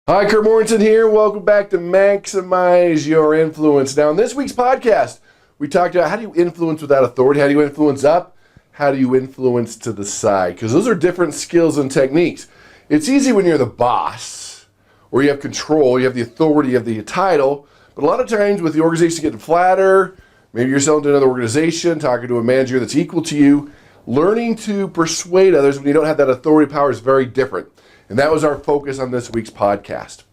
Hi, Kurt Mortensen here. Welcome back to Maximize Your Influence. Now, in this week's podcast, we talked about how do you influence without authority? How do you influence up? How do you influence to the side? Because those are different skills and techniques. It's easy when you're the boss or you have control, you have the authority, you have the title. But a lot of times with the organization getting flatter, maybe you're selling to another organization, talking to a manager that's equal to you, learning to persuade others when you don't have that authority power is very different. And that was our focus on this week's podcast.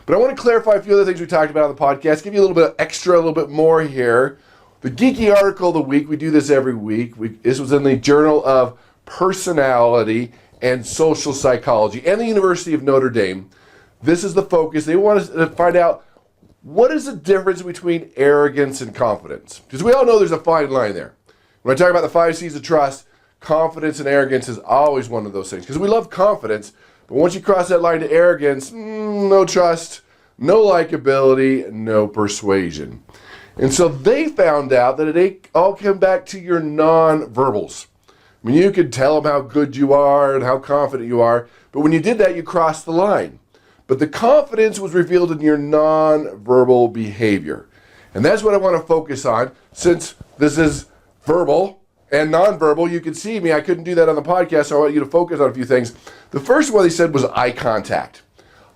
But I want to clarify a few other things we talked about on the podcast, give you a little bit extra, a little bit more here. The geeky article of the week, we do this every week. This was in the Journal of Personality and Social Psychology and the University of Notre Dame. This is the focus. They want us to find out what is the difference between arrogance and confidence. Because we all know there's a fine line there. When I talk about the 5 C's of trust, confidence and arrogance is always one of those things. Because we love confidence, but once you cross that line to arrogance, no trust, no likability, no persuasion. And so they found out that it all came back to your non-verbals. I mean, you could tell them how good you are and how confident you are, but when you did that, you crossed the line. But the confidence was revealed in your non-verbal behavior. And that's what I want to focus on. Since this is verbal and non-verbal, you can see me. I couldn't do that on the podcast, so I want you to focus on a few things. The first one they said was eye contact.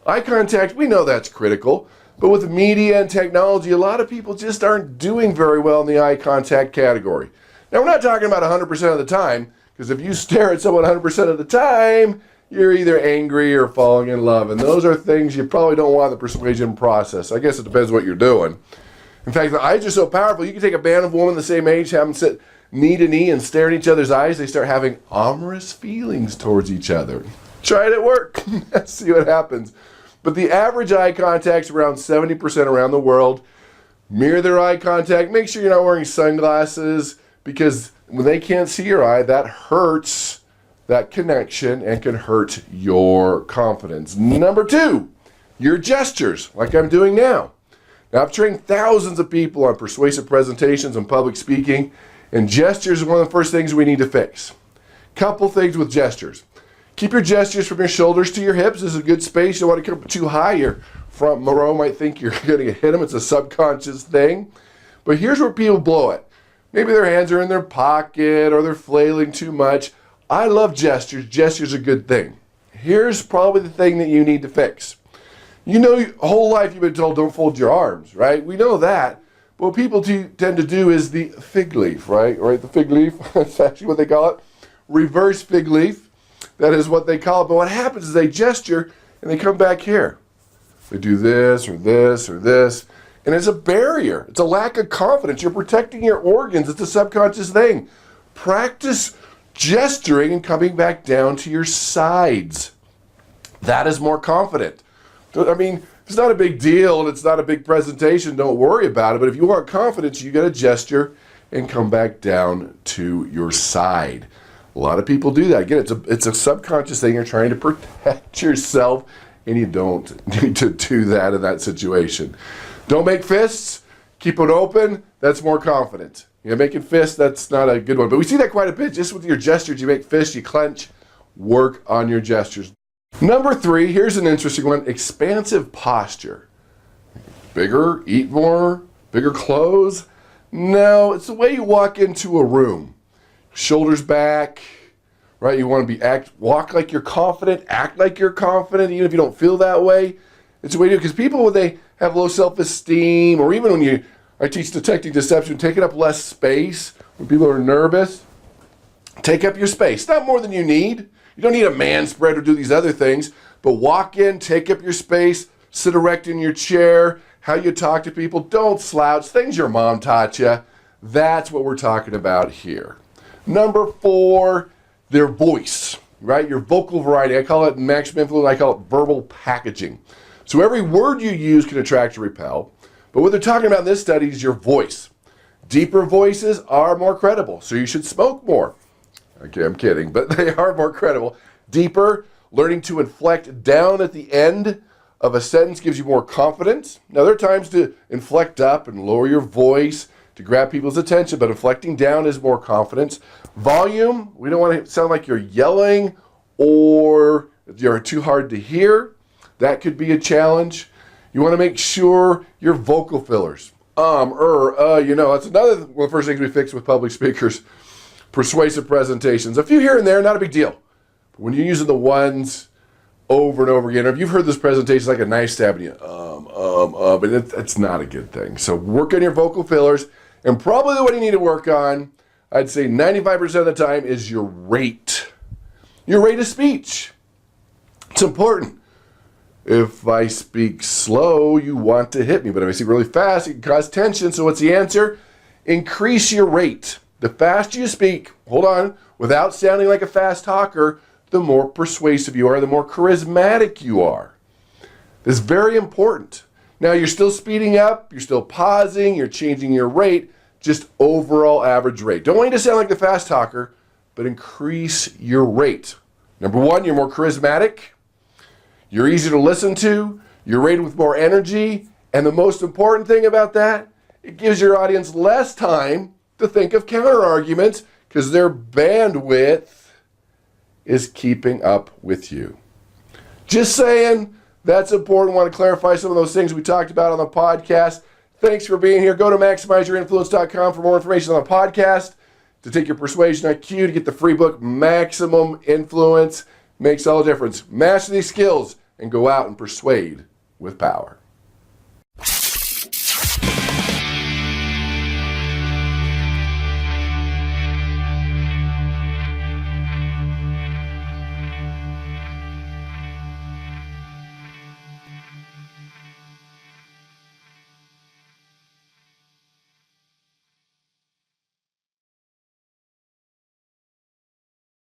Eye contact, we know that's critical, but with media and technology, a lot of people just aren't doing very well in the eye contact category. Now, we're not talking about 100% of the time, because if you stare at someone 100% of the time, you're either angry or falling in love, and those are things you probably don't want in the persuasion process. I guess it depends what you're doing. In fact, the eyes are so powerful, you can take a man and woman the same age, have them sit knee to knee and stare in each other's eyes, they start having amorous feelings towards each other. Try it at work. See what happens. But the average eye contact's around 70% around the world. Mirror their eye contact. Make sure you're not wearing sunglasses, because when they can't see your eye, that hurts that connection and can hurt your confidence. Number 2, your gestures, like I'm doing now. Now, I've trained thousands of people on persuasive presentations and public speaking, and gestures are one of the first things we need to fix. Couple things with gestures. Keep your gestures from your shoulders to your hips. This is a good space. You don't want to come too high. Your front row might think you're going to hit them. It's a subconscious thing. But here's where people blow it. Maybe their hands are in their pocket or they're flailing too much. I love gestures. Gestures are a good thing. Here's probably the thing that you need to fix. You know, your whole life you've been told don't fold your arms, right? We know that. But what people tend to do is the fig leaf, right? Right, the fig leaf. That's actually what they call it. Reverse fig leaf. That is what they call it. But what happens is they gesture and they come back here. They do this or this or this. And it's a barrier. It's a lack of confidence. You're protecting your organs. It's a subconscious thing. Practice gesturing and coming back down to your sides. That is more confident. I mean, it's not a big deal and it's not a big presentation. Don't worry about it. But if you want confidence, you got to gesture and come back down to your side. A lot of people do that. Again, it's a subconscious thing. You're trying to protect yourself, and you don't need to do that in that situation. Don't make fists. Keep it open. That's more confident. You know, making fists, that's not a good one. But we see that quite a bit. Just with your gestures, you make fists, you clench. Work on your gestures. Number 3, here's an interesting one. Expansive posture. Bigger, eat more, bigger clothes. No, it's the way you walk into a room. Shoulders back, right? You want to walk like you're confident, act like you're confident, even if you don't feel that way. It's a way to do it, because people, when they have low self-esteem, or even when I teach detecting deception, taking up less space, when people are nervous, take up your space. Not more than you need. You don't need a man spread or do these other things, but walk in, take up your space, sit erect in your chair, how you talk to people, don't slouch, things your mom taught you. That's what we're talking about here. Number 4, their voice, right? Your vocal variety. I call it maximum influence. I call it verbal packaging. So every word you use can attract or repel. But what they're talking about in this study is your voice. Deeper voices are more credible, so you should smoke more. Okay, I'm kidding, but they are more credible. Deeper, learning to inflect down at the end of a sentence gives you more confidence. Now, there are times to inflect up and lower your voice to grab people's attention, but inflecting down is more confidence. Volume, we don't want to sound like you're yelling or you're too hard to hear. That could be a challenge. You want to make sure your vocal fillers. That's another one of the first things we fix with public speakers. Persuasive presentations. A few here and there, not a big deal. But when you're using the ones over and over again, or if you've heard this presentation like a knife stabbing you, but it's not a good thing. So work on your vocal fillers. And probably what you need to work on, I'd say 95% of the time, is your rate. Your rate of speech. It's important. If I speak slow, you want to hit me. But if I speak really fast, it can cause tension. So what's the answer? Increase your rate. The faster you speak, hold on, without sounding like a fast talker, the more persuasive you are, the more charismatic you are. This is very important. Now, you're still speeding up, you're still pausing, you're changing your rate, just overall average rate. Don't want you to sound like the fast talker, but increase your rate. Number one, you're more charismatic, you're easier to listen to, you're rated with more energy, and the most important thing about that, it gives your audience less time to think of counter arguments because their bandwidth is keeping up with you. Just saying, that's important. Want to clarify some of those things we talked about on the podcast. Thanks for being here. Go to MaximizeYourInfluence.com for more information on the podcast, to take your persuasion IQ, to get the free book, Maximum Influence. Makes all the difference. Master these skills and go out and persuade with power.